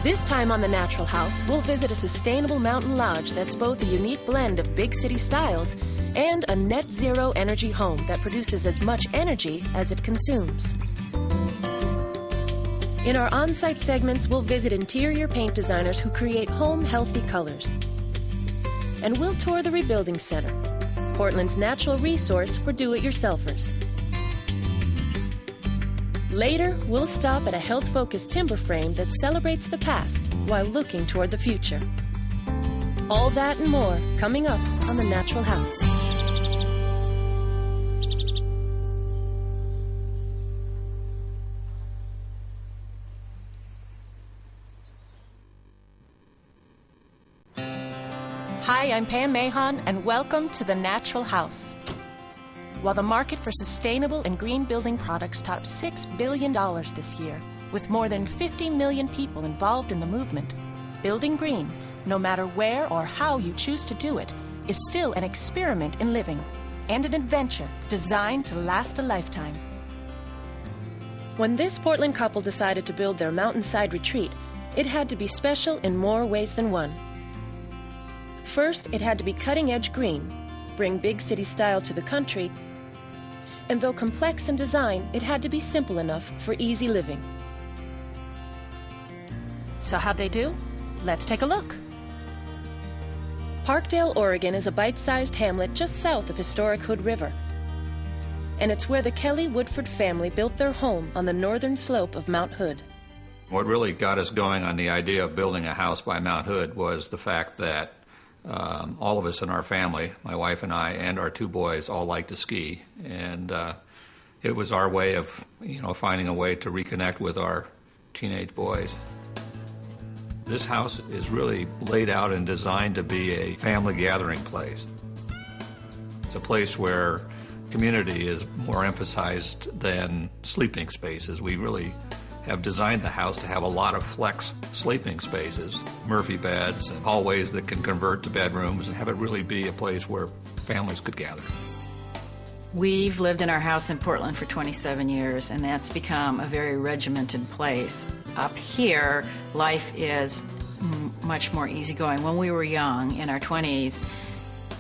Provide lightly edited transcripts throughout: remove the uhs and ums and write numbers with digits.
This time on The Natural House, we'll visit a sustainable mountain lodge that's both a unique blend of big city styles and a net zero energy home that produces as much energy as it consumes. In our on-site segments, we'll visit interior paint designers who create home-healthy colors. And we'll tour the Rebuilding Center, Portland's natural resource for do-it-yourselfers. Later, we'll stop at a health-focused timber frame that celebrates the past while looking toward the future. All that and more coming up on The Natural House. Hi, I'm Pam Mahon, and welcome to The Natural House. While the market for sustainable and green building products topped $6 billion this year, with more than 50 million people involved in the movement, building green, no matter where or how you choose to do it, is still an experiment in living and an adventure designed to last a lifetime. When this Portland couple decided to build their mountainside retreat, it had to be special in more ways than one. First, it had to be cutting-edge green, bring big city style to the country, and though complex in design, it had to be simple enough for easy living. So how'd they do? Let's take a look. Parkdale, Oregon is a bite-sized hamlet just south of historic Hood River. And it's where the Kelly Woodford family built their home on the northern slope of Mount Hood. What really got us going on the idea of building a house by Mount Hood was the fact that all of us in our family, my wife and I and our two boys, all like to ski. And it was our way of, finding a way to reconnect with our teenage boys. This house is really laid out and designed to be a family gathering place. It's a place where community is more emphasized than sleeping spaces. We really have designed the house to have a lot of flex sleeping spaces, Murphy beds and hallways that can convert to bedrooms, and have it really be a place where families could gather. We've lived in our house in Portland for 27 years, and that's become a very regimented place. Up here, life is much more easygoing. When we were young, in our 20s,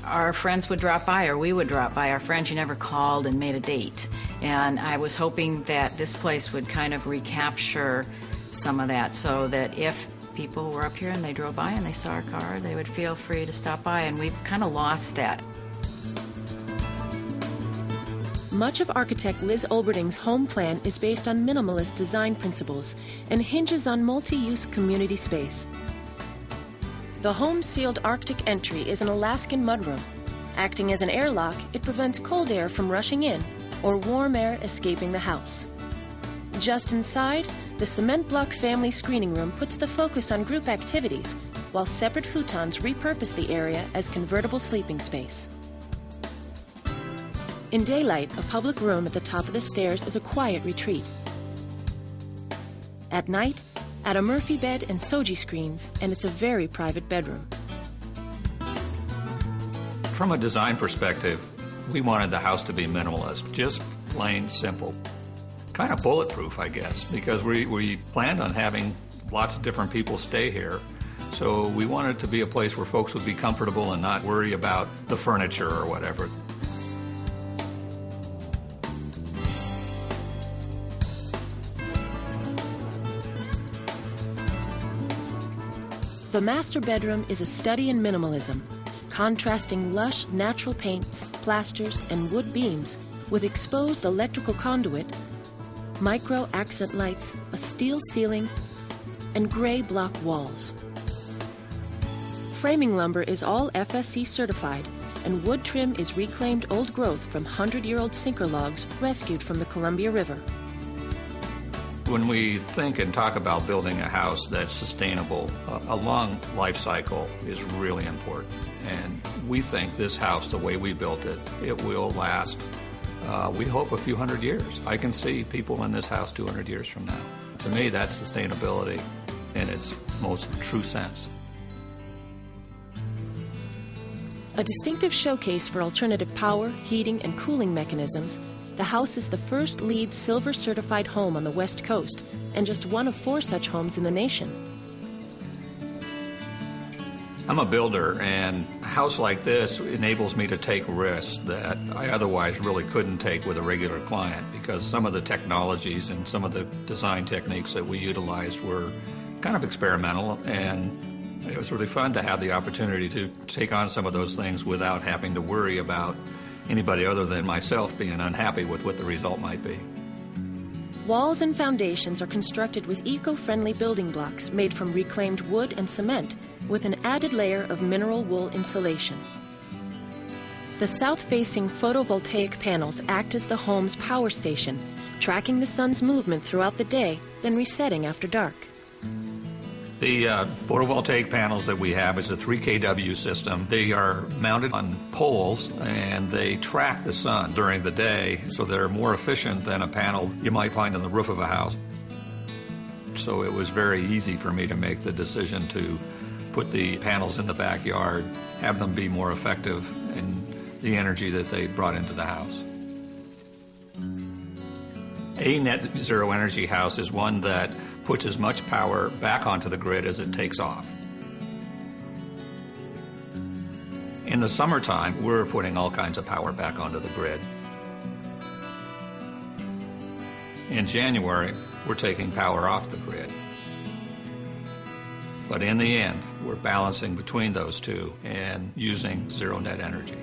our friends would drop by, or we would drop by our friends. You never called and made a date. And I was hoping that this place would kind of recapture some of that, so that if people were up here and they drove by and they saw our car, they would feel free to stop by, and we've kind of lost that. Much of architect Liz Olberding's home plan is based on minimalist design principles and hinges on multi-use community space. The home-sealed Arctic entry is an Alaskan mudroom. Acting as an airlock, it prevents cold air from rushing in or warm air escaping the house. Just inside, the cement block family screening room puts the focus on group activities, while separate futons repurpose the area as convertible sleeping space. In daylight, a public room at the top of the stairs is a quiet retreat. At night, add a Murphy bed and Soji screens, and it's a very private bedroom. From a design perspective, we wanted the house to be minimalist, just plain simple. Kind of bulletproof, I guess, because we planned on having lots of different people stay here. So we wanted it to be a place where folks would be comfortable and not worry about the furniture or whatever. The master bedroom is a study in minimalism, contrasting lush natural paints, plasters, and wood beams with exposed electrical conduit, micro accent lights, a steel ceiling, and gray block walls. Framing lumber is all FSC certified, and wood trim is reclaimed old growth from 100-year-old sinker logs rescued from the Columbia River. When we think and talk about building a house that's sustainable, a long life cycle is really important. And we think this house, the way we built it, it will last, we hope, a few hundred years. I can see people in this house 200 years from now. To me, that's sustainability in its most true sense. A distinctive showcase for alternative power, heating, and cooling mechanisms, the house is the first LEED Silver certified home on the West Coast and just one of 4 such homes in the nation. I'm a builder, and a house like this enables me to take risks that I otherwise really couldn't take with a regular client, because some of the technologies and some of the design techniques that we utilized were kind of experimental, and it was really fun to have the opportunity to take on some of those things without having to worry about anybody other than myself being unhappy with what the result might be. Walls and foundations are constructed with eco-friendly building blocks made from reclaimed wood and cement with an added layer of mineral wool insulation. The south-facing photovoltaic panels act as the home's power station, tracking the sun's movement throughout the day, then resetting after dark. The photovoltaic panels that we have is a 3 kW system. They are mounted on poles, and they track the sun during the day, so they're more efficient than a panel you might find on the roof of a house. So it was very easy for me to make the decision to put the panels in the backyard, have them be more effective in the energy that they brought into the house. A net zero energy house is one that puts as much power back onto the grid as it takes off. In the summertime, we're putting all kinds of power back onto the grid. In January, we're taking power off the grid. But in the end, we're balancing between those two and using zero net energy.